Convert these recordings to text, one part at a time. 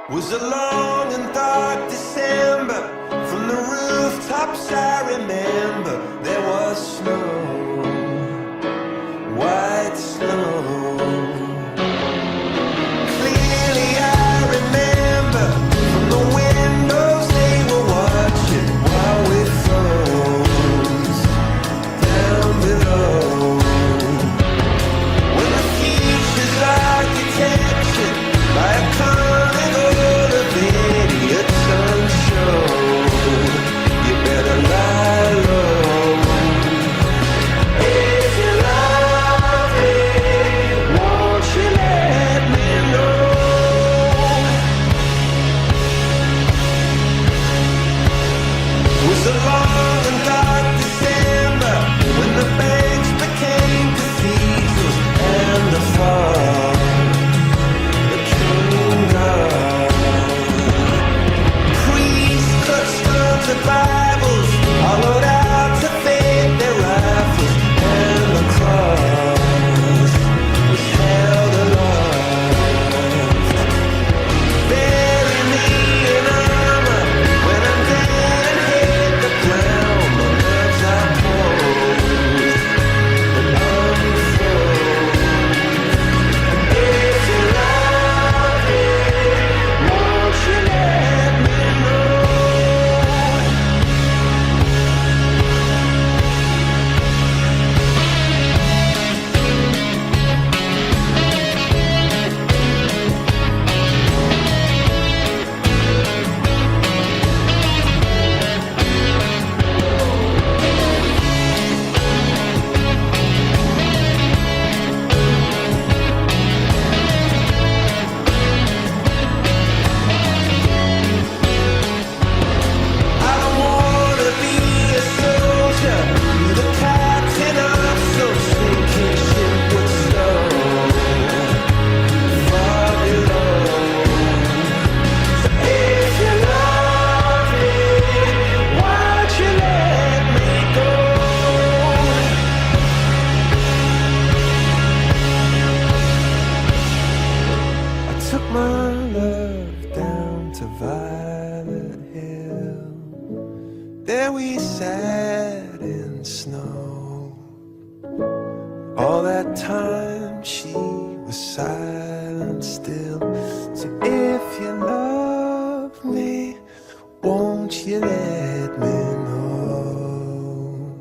Was a long and dark December. From the rooftops I remember there was snow, white snow. Clearly I remember from the windows they were watching while we froze down below. When the future's architecture by a carnival of idiots unshowed, you better lie low. If you love me, won't you let me know? It was a long and dark December when the banks became cathedrals and the fog became dark. Priests clutched onto Bibles, hollowed out to fade their rifles, and the cross was held aloft. Bury me in armor when I'm dead and hit the ground. My nerves are cold and unfroze. If you love me, won't you let me know? I don't wanna be a soldier, be the captain of some sinking ship with snow far below. So if you love me, why'd you let me go? I took my love down to Violet Hill. There we sat in snow. All that time she was silent still. So if you love me, won't you let me know?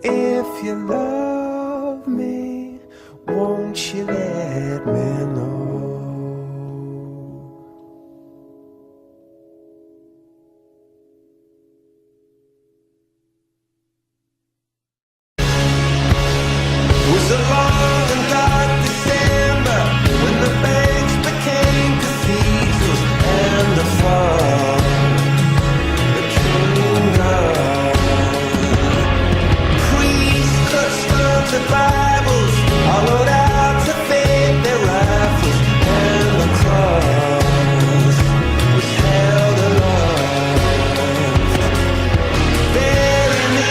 If you love me, won't you let me know? Was a long and dark December when the banks became cathedrals and the fog became dark. Priests clutched onto Bibles, hollowed out to fade their rifles, and the cross was held aloft. Bury me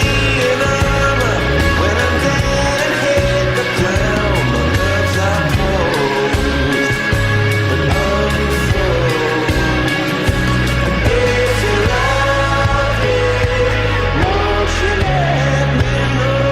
in armor when I'm dead and hit the ground. My nerves are cold and unfroze. If you love me, won't you let me know?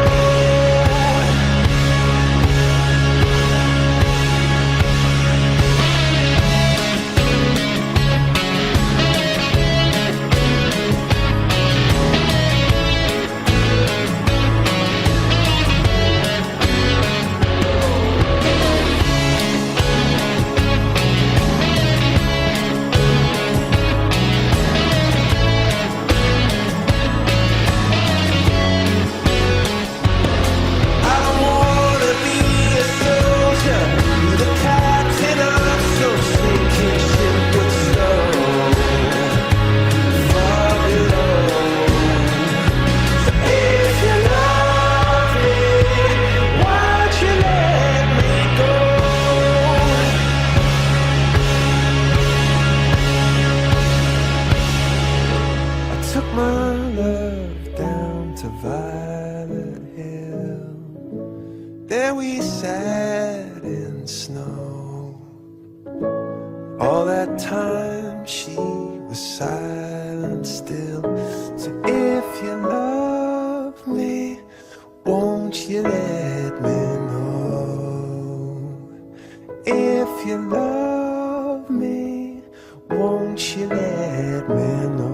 I don't wanna be a soldier, be the captain of some sinking ship with snow far below. So if you love me, why'd you let me go? I took my love down to Violet Hill. There we sat in snow. All that time won't you let me know? If you love me, won't you let me know?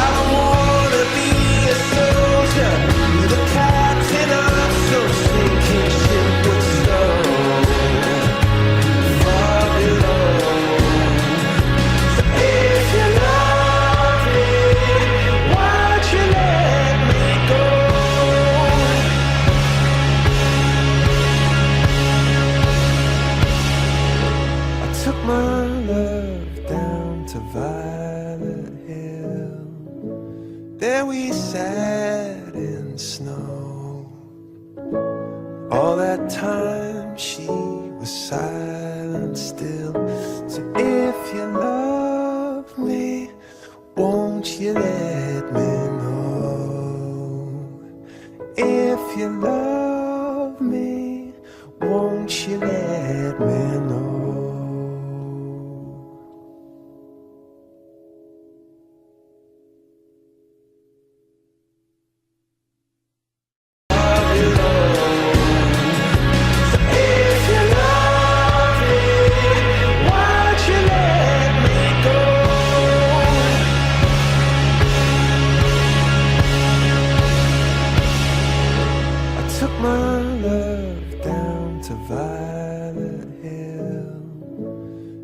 I don't wanna be a soldier with a captain of some sinking ship with stone far below. So if you love me, why'd you let me go? I took my love down to Violet Hill. There we sat in snow. All that time she was silent still. So if you love me, won't you let me know? If you love me, won't you let me know? If you love me, why'd you let me go? I took my love down to Violet Hill.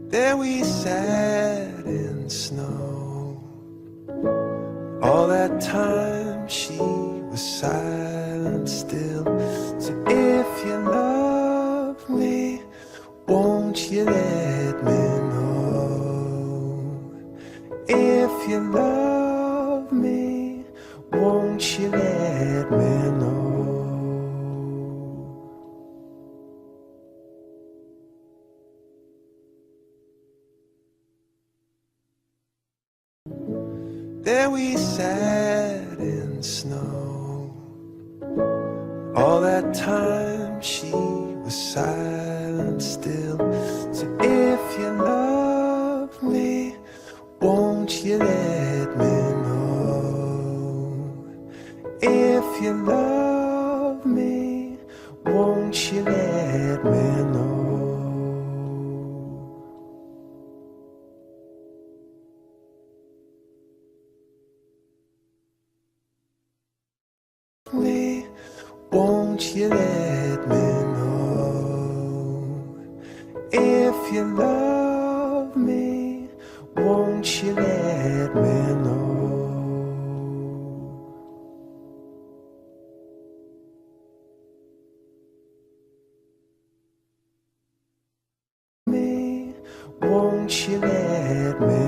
There we sat in snow. All that time she was silent still. So if you love me, won't you let me know? If you love me, won't you let me know? There we sat in snow. All that time she was silent still. So if you love me, won't you let me know? If you love me, won't you let me know? Me, won't you let me know? If you love me, won't you let me know? Me, won't you let me